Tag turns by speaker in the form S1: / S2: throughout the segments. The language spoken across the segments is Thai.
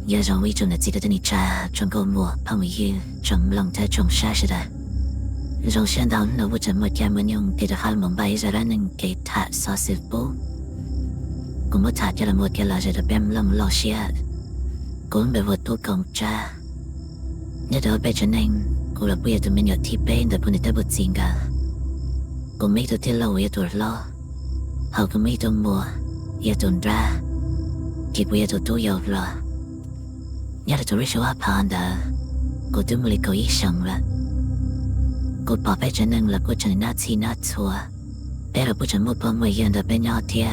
S1: giờ rằng vì chúng ta chỉ được đi trả trong câu mùa phong yêu trong lòng ta trong xa sẽ đã rồi sáng đó nó vừa chậm một cái mình dùng thì được hai mong bay ra ra nên cái thả so sánh bố cũng mất thả cho là một cái là sẽ được bém lòng lo xia cũng bị vượt tu công cha nhớ đó bây giờ nên cũng là bây giờ tụi mình nhớ thi bên để bọn người ta bớt xin cả cũng mấy tụi lâu giờ tụi lo họ cũng mấy tụi mùa giờ tụi ra chỉ bây giờ tụi tôi giàu rồi nhớ là tụi số áp hàng đã cô tụi mình có ý sống rồi cô bảo bây giờ nên là cô chẳng nát xí nát xua bây giờ cô chẳng một bao mười yên đã bên nhau thia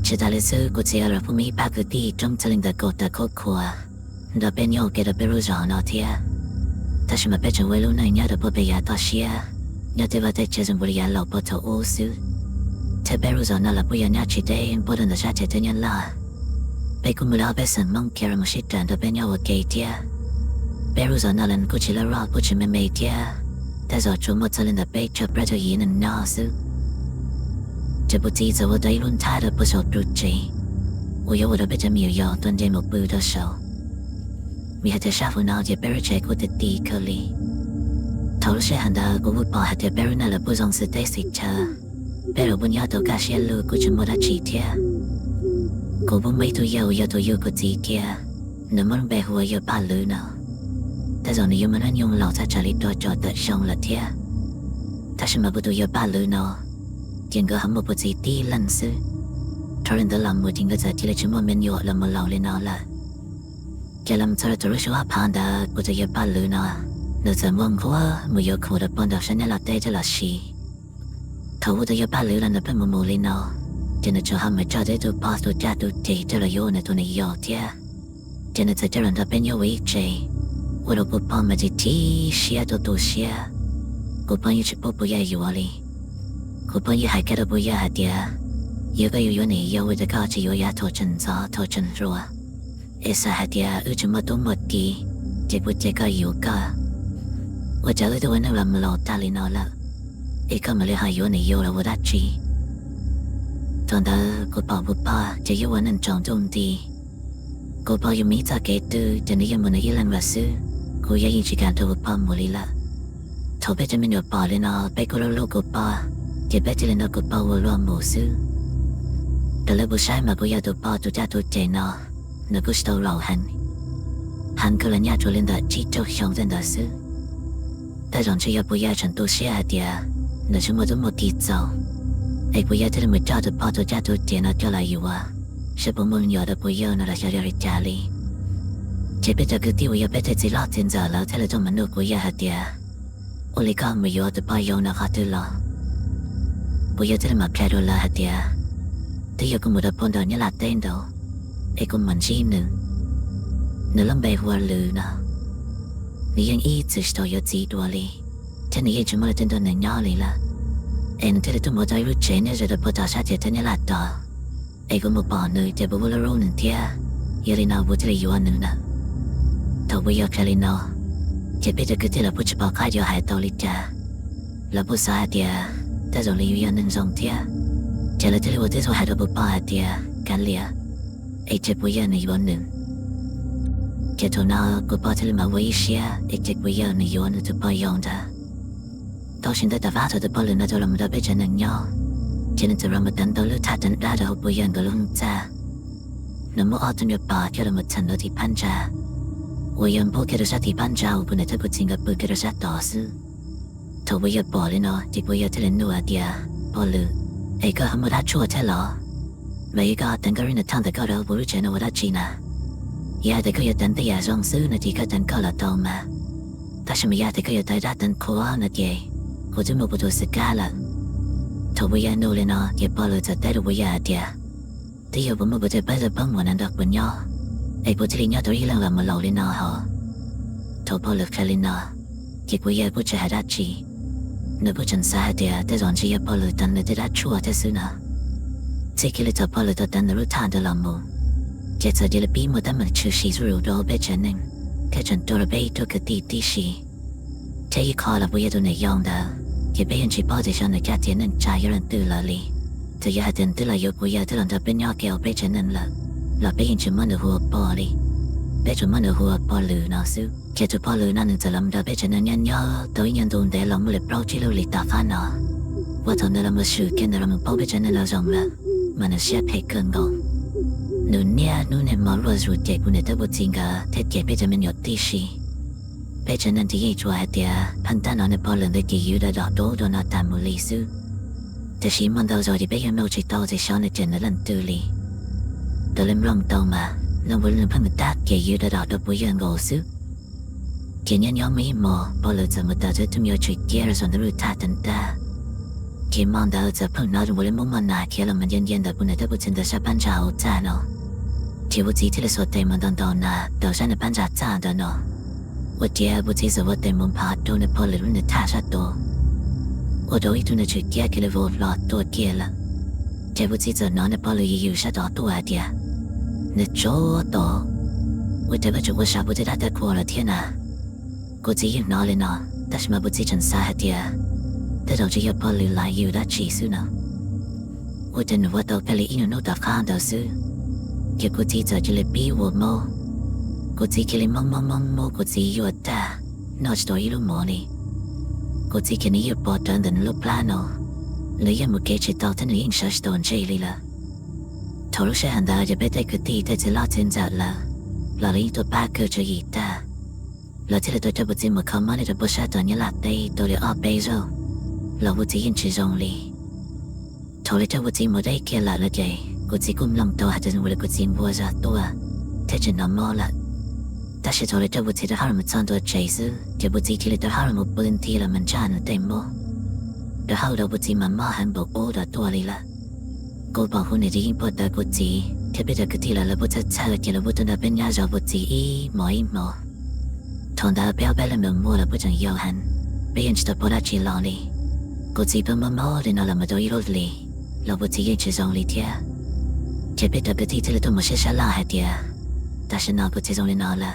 S1: chỉ ta lấy sự cô chỉ ở phụ mỹ ba cái đi trong gia đình đã cô đã cô khua đã bên nhau cái đã bên rồi nó thia ta chỉ mà bây giờ quay lúc này nhớ đã bố bây giờ ta xia nhớ tới vào đây chơi dùng bữa giờ lâu bố thầu ô sư thế bên rồi nó là bây giờ nhớ chỉ đây bố đừng để ra chơi tới nhân là bây cũng mới bây giờ mong kia mà shit đã bên nhau ở cái thia bên rồi nó lần cô chỉ là rõ cô chỉ mê mê thia ta giờ chúng một gia đình đã bây cho bây giờ yên nên nó sưจะบุตรีจะว่าได้รุ่นท้ายเราประสบรุจีว่าอยู่เราไปจะมีอยู่ตอนเย็นมาบูดาเสามีเหตุชาฟูน่าจะเบรเจกูติดตีเคลีทว่าเสียหันดากูพูดบอกเหตุเบรน่าเราผู้ทรงสเตสิเชอเบรบุญญาตัวกาเชียลูกูจะมัวดัชีเทียกูบุญไม่ตัวอยู่ตัวอยู่กูจีเทียน้ำมันเบหัวอยู่บ้านลือเนาะแต่ตอนนี้อยู่มันนั่งยงเหล่าจะจริตตัวจอดแต่ชงละเทียถ้าฉันมาบุตัวอยู่บ้านลือเนาะยังก็หามาปฏิทินลันซึทอรินเดลัมมือทิ้งก็จะที่เลชิมมันอยู่ลำมาเหล่าเลยน่าละแกลำทาร์ตัวชัวผ่านดากูจะยับปาลืน่ะเนื้อจะมองว่ามือยกหัวดับปนดับฉันเนี่ยละเตจะละชีเขาว่าจะยับปาลืนั่นเป็นมือมูลิน่ะเจนจะหาไม่จ่าได้ตัวปาตัวจ่าตัวเจจะละโยนตัวนี้ยอเทียเจนจะรันดับเป็นโยวิเจว่าเราปุ๊บปอนมาจิตีเชียตัวเชียกูปอนยิ่งปุ๊บปุยอยู่อะไรกูปอนยิ่งหายแค่ตัวปุยหาเดีย有个有你有为的高级有牙头真早头真弱，一撒下地有这么多么地，这不这个有个，我这个都问了么老大里闹了，一个么里还有你有了我大气，当的我保不怕，这有我能长重地，我保有米咋给的，这里有么能一两万事，我也一直感到我怕没里了，头被这边有保里呢，被我老我怕，这被这里那我保我乱没事。แต่แล้วผู้ชายมาก็อยากตัวป้าตัวจ้าตัวเจนอ่ะนึกว่าสตอเราหันก็เลยอยากตัวเล่นแต่จีเจ้าช่องเล่นแต่ซื้อแต่ตอนที่อยากผู้ใหญ่ฉันตัวเสียเดียนึกว่ามันต้องหมดที่เจ้าไอ้ผู้ใหญ่ที่มันจ้าตัวป้าตัวจ้าตัวเจนอ่ะก็เลยอยู่ว่าใช่ผมมึงอยากตัวผู้ใหญ่น่ะเราจะเรียกจ่าลีเจ็บไปจากที่ว่าอยากไปที่ลาตินจ้าแล้วแต่ละตัวมันนึกผู้ใหญ่เดียโอลิก้าไม่อยากตัวป้ายน่ะขาดตัวละผู้ใหญ่ที่มันแค่ตัวละเดียที่อยู่กับมุดปนดอนยาลาเต้นดอไอ้คนมันชีหนึ่งลำใบหัวลือนะนี่ยังอีจิสโตยจีตัวเลยฉันนี่ยังจะมาเต้นดอนย่อเลยละเอ็นที่ตัวมุดได้รู้เจนเนี่ยจะพอตาชาติเต้นยาลาต่อไอ้คนมุดปอนเลยจะบอกว่าเราหนึ่งเทียยาลีนาบุตรอยู่อันหนึ่งนะถ้าวิยาแค่ลีนาจะเป็นจะที่เราพูดจะบอกข้าจะหายตัวลิจ้าเราพูดสาเดียแต่เราเลยอยู่อันหนึ่งสองเทียเจอที่เราที่เราหาตัวป้าเดียกันเลียไอ้เจ็บวิญญาณในวันหนึ่งเจ้าตัวน่ากูป้าที่เรามาวิเชียไอ้เจ็บวิญญาณในวันตัวป้ายองดาตอนฉันได้แต่ว่าตัวป้าเลยน่าจะรำได้ไปจนหนึ่งยอเจนจะรำมาตั้งตัวเลือดทัดตั้งได้เราวิญญาณก็ลุ่งจ้าน้ำมันออกจนหยดป้าที่เรามาทันเราที่พันจ้าวิญญาณพวกที่เราสัตที่พันจ้าอุปนิสัยจริงกับพวกที่เราสัตต่อสู้ถ้าวิญญาณป้าเลยเนาะเจ็บวิญญาณที่เราหนัวเดียป้าเลยไอ้ก็ทำมาได้ชั่วแท้หรอไม่ก็ตั้งก็รินทางแต่ก็เราบริจาคว่าได้จีน่ะยาแต่ก็อย่าตั้งแต่อย่าส่งซื้อนาทีก็ตั้งก็ละต่อมาแต่ฉันไม่ยาแต่ก็อย่าได้ได้ตั้งขวานาทีกูจะมาพูดตัวสกัดละถ้าวิญญาณโนเลยเนาะอย่าพอเลยจะได้ดูวิญญาณเดียที่อยู่บนมือจะไปจะบังวันนั้นดอกบนย่อไอ้ผู้ที่เลี้ยงตัวอีหลังละมาเหล่าเลยเนาะฮะถ้าพอเลิกแค่เลยเนาะจิตวิญญาณผู้จะหาได้จีนึกว่าฉันสาเดียแต่ตอนที่ยังพอเลยตันเลยได้ชั่วแต่ซื้อนะที่คิดเลยจะพอเลยตันรู้ทางเดลามูเจตจะเดลปีมันแต่มันชื่อชีสุรุโดเบจนึงแค่ฉันตัวเบย์ตัวกติตีชีเที่ยคอละบุยตัวในยองดาเก็บไปยันชีพอที่ฉันในแค่เทียนนึงใจยันตื่นละลี te ya den de la yo bu ya de la da ben ya ke be chen nen la be yin chen man ho pa li be chen man ho pa lu na su ke tu pa lu na nen zalam da be chen nen ya do yin don de lam le pro chi lo li ta fa na wa ton de la ma shu ken de la ma pa be chen nen la zong la ma na xia pe ken go nu nia nu ne ma lo zu te ku ne de bu ting ga te ke be chen men yo ti shi be chen nen ti ye chua dia pan ta na ne pa le de ki yu da do na ta mu li suแต่ชีมันดาวจอดีไปยังไม่ชิดต่อจะช้อนในเจนลันตูลีแต่เล่มลองต่อมาแล้ววันนึงพังตัดเกี่ยยืดดาวดบุยังโกสุเกี่ยยันยอมไม่หมอพอเราจะมาตัดจะทุ่มยอชิดเกี่ยร์ส่วนรู้ทัดตันตาเกี่ยมันดาวจะพังนาดูวันมุ่งมันหนาเกี่ยแล้วมันยันแต่บุญแต่บุญแต่ชาปัญจาอุจานอที่บุตรที่เราสวดเต็มมันตอนน่ะดาวฉันในปัญจาจานเนาะว่าเดียบุตรที่สวดเต็มมันพาดูในพอเลยรุ่นในท่าชัดโต我都一顿的去解开了我老多解了，这不记着那那把了也有啥大多啊的，那做到，我这不就我啥不知道的过了天呐，我只有哪里呢，但是嘛不记成啥的，这都只有把了来有的技术呢，我真的我到这里一弄到看到是，结果记着这里比我么，我自己里么，我自己有的，那是多一路么呢。我自己也不断的路 plano， 了也没给知道的影响是多这里了。投入是很大的，别在个地在这拉进在了，老了一多八个这一的，老这里对这不怎么靠嘛的不杀到你拉的都了二倍肉，老我自己吃中里，投了这不怎么的给了这，我自己工浪多还真为了我自己我着多，太真那么了。但是投了这不记得哈们唱多这事，这不记起来的哈们不能提了们站了对么？的好多不记妈妈很不多的多里了，我保护你的音不得不记，特别的个提了不在猜记了不懂的本呀就不记一模，同的表白了们摸了不正有痕，别人知道不拉起老里，我记不妈妈的那了么多一路里，老不记一直中里贴，特别的个提起了多么些啥拉还贴，但是那不记中里那了。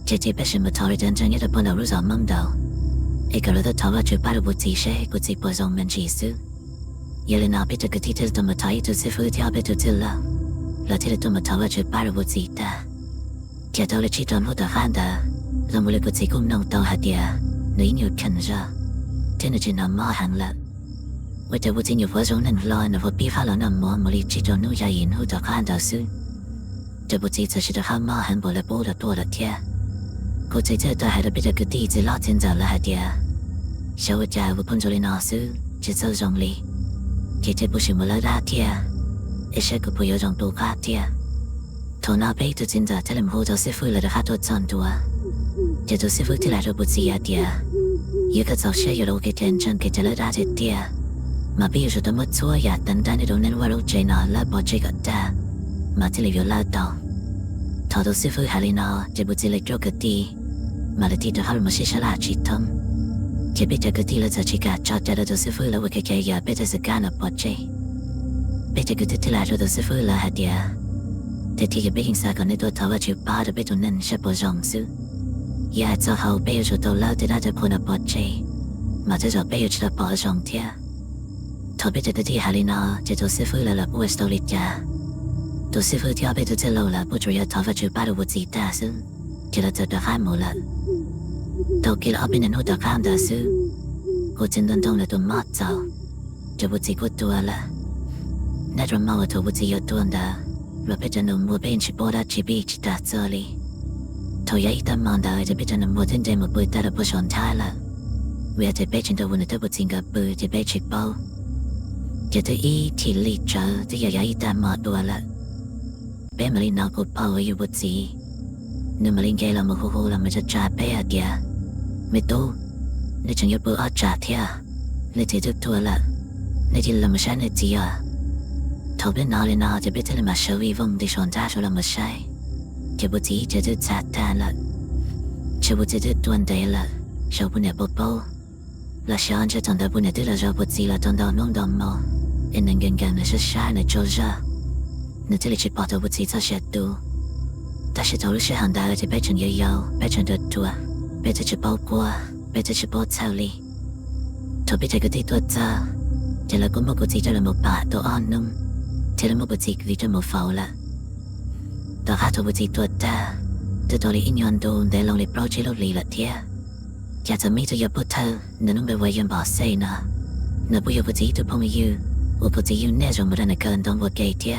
S1: 这这不是么讨论真正的不能入上门道，一个人的讨论就把了不自谁，不自不上门技术，也连那边这个地铁都么讨厌就是负责别就知了，老铁都么讨论就把了不自的，接到了其中我的喊的，让我了不自功能到下的，你有看着，真的就那么行了，我这不仅有发生能老那我比发了那么么里其中努下引后的看到是，这不自只是的喊嘛很不了不的多了天。我在这都还得别的个地址老天走了还的，小我家我碰着了那时就走上里，这这不是么了大天，一些个不有种多卡天，头那边都真的在那么多师傅了的还多长多，这都师傅起来都不知呀的，一个早些有了给天真给这了大这的，嘛比如说多么错呀，单单的都能玩到这那了把这个的，嘛这里有拉到，头都师傅还里那这不知来做个地。mà là tí đó hal mà sẽ là chỉ thông, chỉ biết cái tí là giờ chỉ cả cho ra đó sư phụ là cái giờ biết là cái nào bỏ chạy, biết cái tí là rồi đó sư phụ là hạt địa, thế thì cái biết hình sao còn nếu tôi tháo vào chịu ba được biết tôi nên sẽ bỏ rong sư, giờ cho hậu bây giờ tôi lao thì đã được phun bỏ chạy, mà tới giờ bây giờ chỉ là bỏ rong thia, thôi biết cái tí hal nó chỉ tôi sư phụ là bùa story cha, tôi sư phụ thì biết tôi lâu là bùa chủ yếu tháo vào chịu ba được gì ta sư, chỉ là tôi đã khai một lần. Đầu kia là bên nó đã khám đã sư, cô chân đơn thông là tôi mất rồi, cho bố chỉ của tôi là, nãy rồi mau tôi bố chỉ ở tôi đã, rồi bây giờ nó mua bên chỉ bỏ ra chỉ bị chỉ đã giờ đi, thôi vậy ta mang đã rồi bây giờ nó mua thêm đây một bữa ta đã bố chọn thái là, vì ở đây bây giờ tôi bố chỉ gặp bữa thì bây chỉ bao, giờ tôi ý thì lý trở thì giờ vậy ta mất tôi là, bé mà lý nào cũng bao yêu bố chỉ. Nếu mà linh gây là một hồ là mình sẽ trả bé à kìa mày tô nếu chẳng nhớ bữa ở trả thia nếu thì được thua là nếu thì là một sai nếu gì à thầu biết nào lên nào thì biết thế là mà sâu y vong thì chọn ra cho là một sai thì bố trí cho được trả ta là cho bố trí được tuần đấy là sau bữa này bố bố là chọn cho thằng đó bữa này tức là do bố trí là thằng đó nông đồng mò nên gần gần là sẽ sai là cho ra nếu thế là chỉ bỏ đầu bố trí cho sẽ đủ但是投入是很大的，就变成也有，变成的多，变成是包裹，变成是包草里，投变这个地多杂， จะละก็มกุจิจะละมป่าตัวอ่อนนุ่มจะละมกุจิวิจะมฟ้าละต่อหาตัวกุจิตัวตาแต่ตัวลีอินยอนดูเดลงลีโปรจิโลลีละเทียอยากจะมีตัวยาพุทธนั่นนุ่มไปไว้ยันบ่อเซนะนับบุยกุจิตัวพงยูว่ากุจิยูเนจงมาดันกันต้องวัวเกยเทีย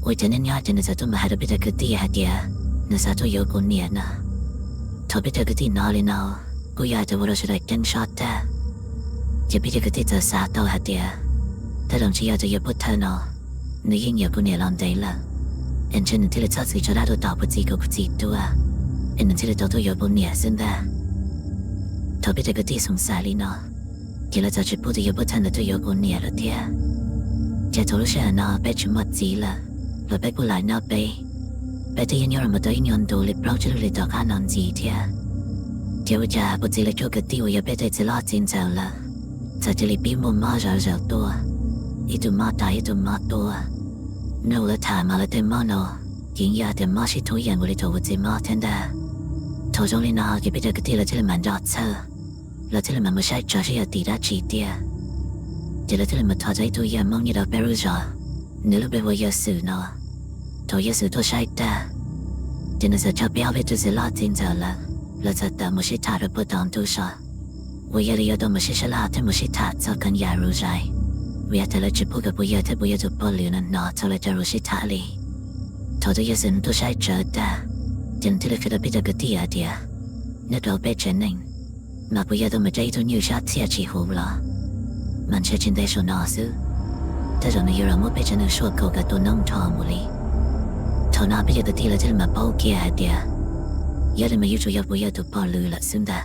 S1: ว่าจะเน้นยอดจะนึกจะตัวมาหาบิดกุฏิหาเดียนึกจะตัวโยกุเนียนะทบิดกุฏินอลีนอกูอยากจะว่าเราจะได้กันช็อตแต่จะบิดกุฏิจะสาตัวหาเดียแต่ลองชี้อยากจะยาพุทธนอนึกยิ่งอยากกูเนียลองได้ละเอ็นเช่นที่เราจะสื่อจะได้ตัวต่อกุจิกับกุจิตัวเอ็นที่เราตัวโยกุเนียซึ่งได้ทบิดกุฏิสงสารลีนอที่เราจะจุดพูดยาพุทธนตัวโยกุเนียละเดียจะทรู้เชื่อนอไปจุดมัดจีละเราไปกูหลายนอไปที่ยันยอมมาตัวยันยอนดูลิบเราจะรู้ลิต่อการนอนจีเทียเจ้าจะปุจิเลโชกติวยาไปที่จะลอดจินเจ้าละจะจะลิบีมุมมาเจ้าตัวอีตุมาตายอีตุมาตัวนู่นละถามมาละเต็มมโนยิงยาเต็มมาชิทุยันบุริโตวุจิมาเทนดาทจงลินาจะไปเจอกติละที่ละมันดอดเซอละที่ละมันไม่ใช่จอชิยาตีราจีเตียจะละที่ละมันทอใจตัวยามองยีดาเปรูจอนึกละไปว่ายาสูนอตัวเยซูตัวใช้แต่จะนึกจะชอบไปเอาไปตัวเสลาจินเจ้าละแล้วจะแต่ไม่ใช่ท่าระเบิดตอนตัวชอวิญญาณยอดไม่ใช่ฉลาดแต่ไม่ใช่ท่าจะกันยารู้ใจวิญญาณแต่ละจุดพูดกับวิญญาณแต่วิญญาณจุดบอลลูนนอจะเลยจะรู้ใช่ท่าลีตัวเยซูตัวใช้เจอแต่จนที่เราคิดว่าจะกติอาเดียนึกเราไปเจนิงมาวิญญาณตัวไม่ใจตัวนิวชาติเสียชีหัวละมันใช่จินได้ชนอซื้อแต่เราไม่ยอมไปเจนิงชัวร์กับตัวน้องทอมุลีทอนาไปยังที่เราจะมาเป้าเกียร์เดียยาเดมาอยู่จุยบุยตัวปอลือละซึ่งได้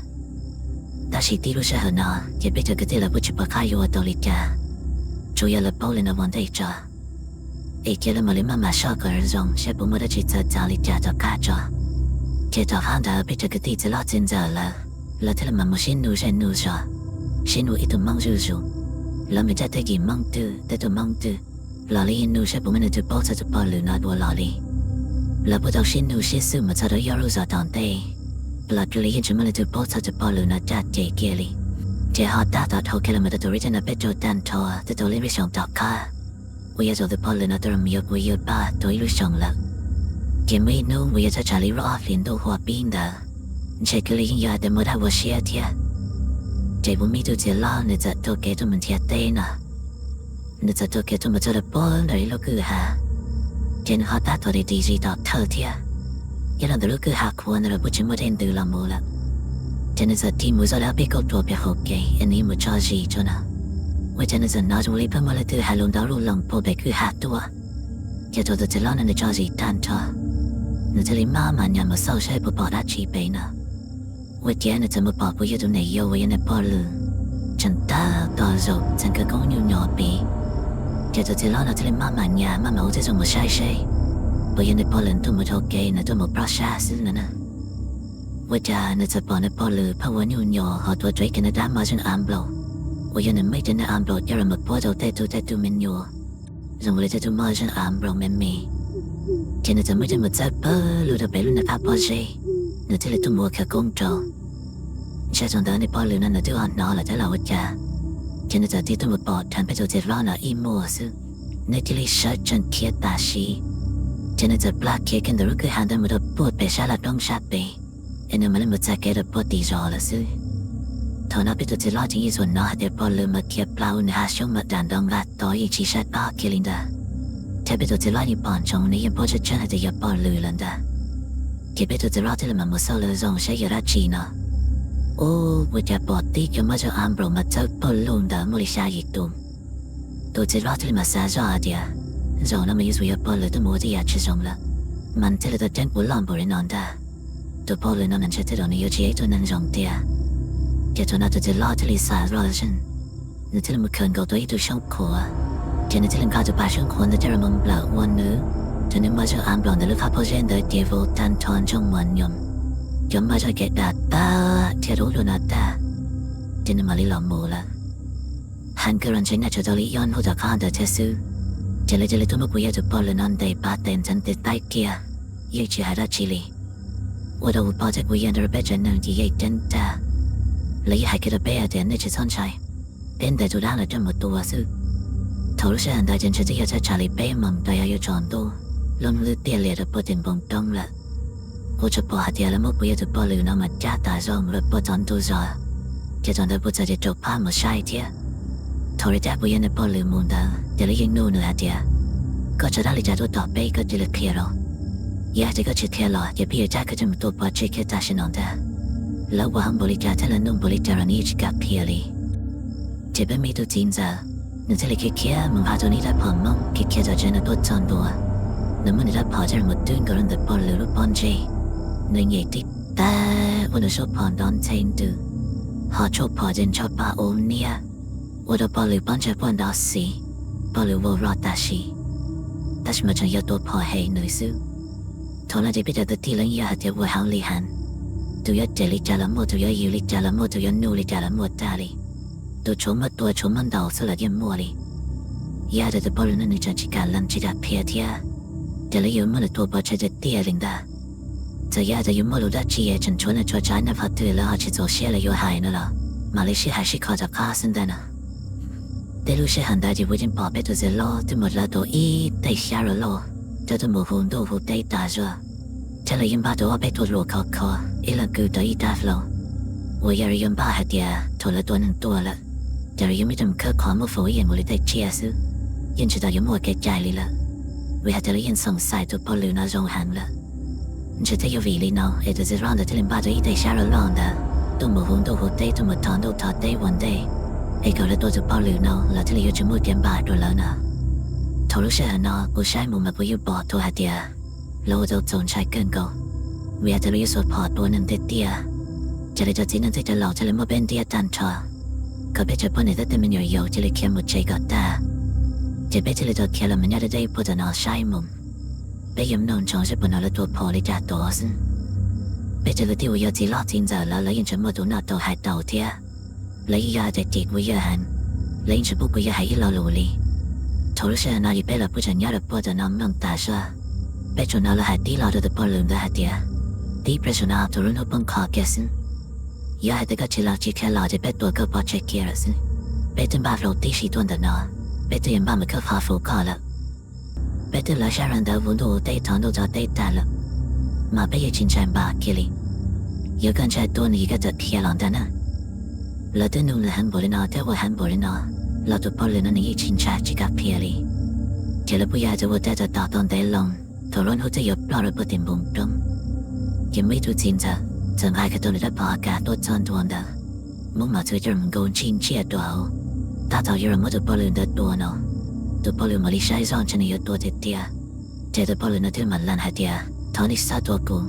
S1: แต่สิ่งที่รู้เชื่อนะจะไปเจอกันที่เราบุจิปะขายอยู่ตัวลิกาจุยละเป้าเลยนะวันได้จ้าเอกยละมาเลยมาชอบกันจงเชื่อบุมาได้จิตใจลิกาตัวข้าจ้าเจ้าตัวข้าได้ไปเจอกันที่จะลอดจินเจอละแล้วที่เรามาชินูเชนูจ้าชินูอีตัวมังจูจูแล้วไม่จะได้กี่มังตูแต่ตัวมังตูลอลีนูเชื่อบุมันจะเป้าจะปอลือนาบัวลอลีแล้วพอเราชินดูชิสุมาจะได้ยอรู้จักตอนเตะแล้วจุลีจะมาเลยจะบอกจะบอกลูน่าจัดเจเกลีเจ้าฮัตตาตัวเขาแค่ละมาตัวริจนาเป็ดโจดันทอแต่ตัวเลี้ยงส่งต่อข้าวิยาจะบอกลูน่าตัวมีวิยาบ้าตัวอิลุส่งละเกไม่นู้วิยาจะชาลีรอฟลินดูหัวปีนเดอเช็คลียาเดมดาวเชียเทียเจ้าบุมีตัวเจล่าเนี่ยจะตัวเกตัวมันเทียเตนะเนี่ยจะตัวเกตัวมันจะได้บอลเลยลูกคือฮะเจนฮัตตาตัวดีจีต่อเธอเทียยันตัวลูกคือหักหัวนั่นเราบุจิมาเดินดูลำมูละเจนจะที่มือจะแล้วไปกับตัวเปียกเกยอันนี้มือชาจีจนะว่าเจนจะน่าจะรีบมาเลยตัวฮัลโหลดาวรูลำพอไปคือหักตัวเจ้าตัวจะล้อนั่นชาจีตันทอนั่นจะรีบมาเนี่ยมาเศร้าใช้ปปอดชีไปนะว่าเจนจะมาปอบว่าอยู่ตรงไหนโยว่ายันปอลือฉันตาต่อจบฉันก็คงอยู่หนอปีเจ้าตัวล้อนั่นจะรีบมาเนี่ยมาเอาจะส่งมาใช้ใช้บยันในพอลนตัวมาทอกเกย์นะตัวมาปราชาซึ่งนะว่าจะน่าจะปอนในพอลือพาวันยูนยอหอตัวใจกันในด้านมาจนอัมโบว่ายันไม่จะในอัมโบยาระมาพอตัวแต่ตัวเมนยูจงเลยจะตัวมาจนอัมโบเมนมีเจนจะไม่จะมาจับเปอร์ลูดไปลูน่าพาพอเจน่าจะเลยตัวมัวแค่กงโจใช่จนเดินในพอลือนั่นน่ะตัวอ่อนนอละแต่เราว่าจะเจนจะที่ตัวมาปอดทันไปตัวเจร้อนน่ะอีมัวซึ่งในที่ลิชจนเคียตาชีเจนจะปลาเค้กันแต่รู้คือหันได้มาดูปวดไปชาลาต้องชาไปเอ็นมันเลยมาจากแกดูปวดตีจอละสิทอนาไปตัวเจล่าจริงส่วนน้าเดี๋ยวพอเลยมาเคียปลาอุณหาช่วงมาดันดองรัดต่อยิ่งชีชัดปาคิลินดาเทไปตัวเจล่านี่ปอนชงนี่ยังพอจะเจนแต่ยังปอนลือลันดาเก็บไปตัวเจล่าที่ละมันมาเศร้าเลยจงใช้ยาราชีนะโอ้ว่าจะปอดตีก็มาจะอัมโบมาเจ้าปอลุนดามุลิชาอีกตุ่มตัวเจล่าที่ละมาซาจอเดียเรา那么一组要包了的模子也吃中了，满天了的真不浪不人难的，都包了那能吃得到你有钱都能用的，这做那都是老的里啥老人，你这么看高多一度生活啊，这你这能靠着把生活的这人们不老我呢，这你马上安不了的路卡破人的地方单团中万用，就马上给打打，这都有那的，这你马里老木了，韩国人现在就到里yon或者看的这书。เจริญตัวมุยจะพอลนันได้ปาเต็นจันติดใต้เกียยิ่งจะหาได้ชิลีว่าเราพอจะคุยกันระเบิดจันนึงที่ยิ่งจันตาเลยให้กินระเบิดเดี๋ยวนี่จะสนใจ เป็นแต่จุดอะไรจะหมดตัวซึทรู้สึกได้จนจะอยากจะชาลีเป้มั่งแต่อยากจอนตัวลมลืดเตี้ยเลียดปวดถึงบงตรงละกูจะปวดเดียวแล้วมุกปุยจะปวดลืมน้ำมันจ้าตาจอมรถปวดจอนตัวจอจะจอนได้ปวดจะจบผ้ามาใช่เทียทริจาปุยเนี่ยปวดลืมมุนดาเดี๋ยวยังนู่นเลยเดียก็จะได้ลิจาตัวต่อไปก็จะเลือกเคียร์อยากจะก็จะเคียร์อย่าพี่จ้าก็จะมาตัวปวดเช็คตาชินอนดาแล้วว่าบริจาคแล้วนุ่มบริจาคนี้จะกับเพียรีจะเป็นมีตัวจริงจ้ะนึกจะเล็กเคียมึงพาตัวนี้ได้พอมั้งเคียจะเจอในตัวจอนตัวนึกมันได้พอจะหมดตื่นก็รันแต่ปอลหรือปอนเจนึกยังติดแต่วันนี้ชอบพอนดอนเทนดูหอชอบพอจนชอบปาโอมเนี่ยวันนี้ปอลหรือปอนเจปอนดอสีปอลหรือวอรอตาชีแต่ฉันมาจนยาตัวพอให้หน่อยซื้อทอนจะไปเจอตัวที่หลังยาเดี๋ยวว่าหางลีหันตัวยาเจลิจาละโมตัวยายูลิจาละโมตัวยานูลิจาละโมตาลีตัวชมมาตัวชมมันดาวสลัดยมัวลียาเดตบอลนั้นจะจิการลันจิดาเพียเทียเดี๋ยวยูมันตัวบอลจะเตี้ยลิงดาจะยาจะยูมันรู้ได้ชีเอฉันชวนจะจานนับพัดตัวแล้วอาจจะเสียเลยยูหายนั่นละมาเลเซียหายชิคอจากข้าสันดานะเดลูเชหันได้จะวิ่งปอบไปตัวเซลล์ตัวหมดละตัวอีได้ชาร์โลจะตัวมือหุ่นตัวหุ่นได้ตาจ้าจะเลยยังบ้าตัวไปตัวโลคอคออีหลังกูตัวอีตาฟล我也是用把海碟投了多能多了，但是有没这么可靠么？否认我的在接受，因知道有么给家里了，为啥这里因送晒都保留那种行了？你这有为里呢，也就是让的这里把这一代下了浪的，都没红都好day都没糖都他 day one day，一个了多就保留呢，那这里有这么点把多了呢，投入是很呢，我晒么么不有保投海碟，老就总晒更高，为啥这里有所跑多能的碟？จะเลยจะจีนั่นจะหลอกจะเลยมาเป็นเดียตันทอก็เป็นจะปนในแต่มันอยู่จะเลยเขียนหมดใจก็ได้จะเป็นจะเลยจะเขียนแล้วมันจะได้พูดนอใช้มุมเป็นยมนอนชงจะปนแล้วตัวพอเลยจะตัวสิเป็นจะเลยที่ว่าจะหลอกจริงจะแล้วยังจะมาดูหน้าตัวหายตัวเทียแล้วยังจะจีกว่าหันแล้วยังจะพูดว่าหายเราลุลีทรู้สึกน่าจะเป็นแล้วพูดจะยังจะพูดนำมั่งตาชัวเป็นจนเราหายที่เราจะปนลืมได้หายเดียที่ประชาชนตัวรุ่นบังคับแกสิยาให้ก็ชิลาจิแค่ลาจะเป็นตัวก็พอเช็คเกียร์สิเป็นตัวบ้าโรตีชีตัวนั้นเป็นตัวยังบ้ามันก็พาฟูก่อนละเป็นตัวละชารันดาวุ่นตัวได้ทอนตัวจะได้แต่ละมาเป็นยังชินใจบ้าคิลิยังกันใช้ตัวนี้ก็จะเทียหลังแต่นะแล้วตัวนู้นหันบริณาแต่ว่าหันบริณาแล้วตัวพอเลยนั่นยังชินใจจิกับเพียรีเจริญปุยาจะว่าแต่จะต่อตอนได้ลงตัวร้อนหัวใจหยบปลาระเบิดเต็มบุ้มตรงยังไม่รู้จริงจ้ะ整排个都来把家都赚多的，木马最近们够亲切多，大早有人么都保留的多呢，都保留么里晒上真的有多的点，这都保留那天蛮烂还点，他那啥多过，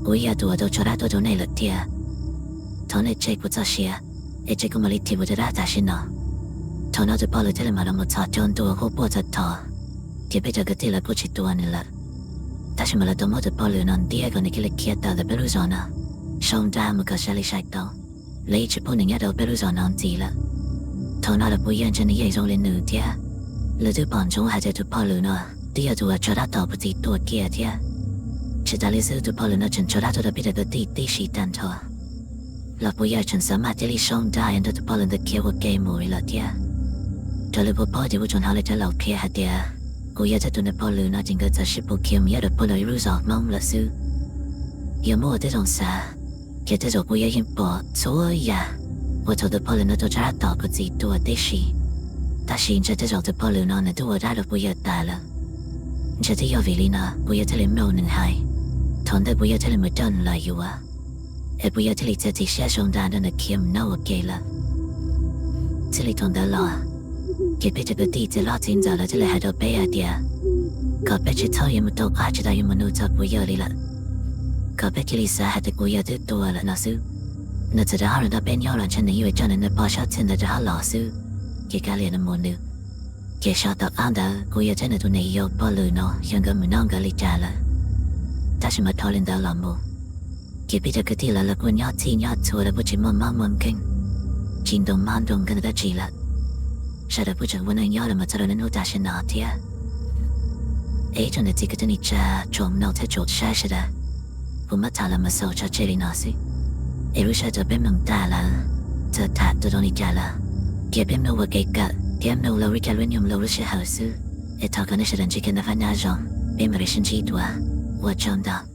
S1: 我也多都出来多都那了点，他那这不咋些，这个么里提不得来咋些呢？他那就保留这里嘛那么差真多或不咋他，这被这个地了不去多呢了，但是么了都么都保留那第二个那个了开到的比如说呢。上大么个山里晒到，雷只不能压到贝鲁上南地了。头那的不验证的也用了女的，了就帮中还在做跑路呢，第二做找他到不地多给的，只打了是做跑路呢，真找他做的比这个地是单头，了不验证什么这里上大人的做跑路的给我给没了的，这里不跑的我从哪里找老撇还的，我也在做那跑路呢，整个在是不给我们的跑路路上忙了是，有么这种事？给这种不也因不错呀，我做的跑路呢都查到个自己多的事，但是这种的跑路呢都我查的不也大了，这的要为里呢不也这里没有能害，同的不也这里没得来有啊，也不也这里自己写上单的那欠那我给了，这里同的了，给被这个地址拉进走了，这里还都背啊的，可被这草也没到阿知道有没弄到不也里了。可被这里撒还得过要得多了那是，那这的好人到边要人真的以为真的那把小钱的这好老师，给家里的么呢？给小到安的过要真的都那有保留呢，像个没啷个里家了，但是没讨论到了么？给比这个地了了过要钱要错了不只么忙忙跟，进动忙动跟的急了，啥的不只我能要了么这了能打是哪天？哎，真的这个的你这装脑才做啥似的？我们谈了么手这这里那些，一路下这边门大了，这他都到你家了， Kiepim no wakeka, tiam no lori kalwinium lorisha hausu. Etaganisha dan jika nafanajon, bimarishin jidwa. Wachonda.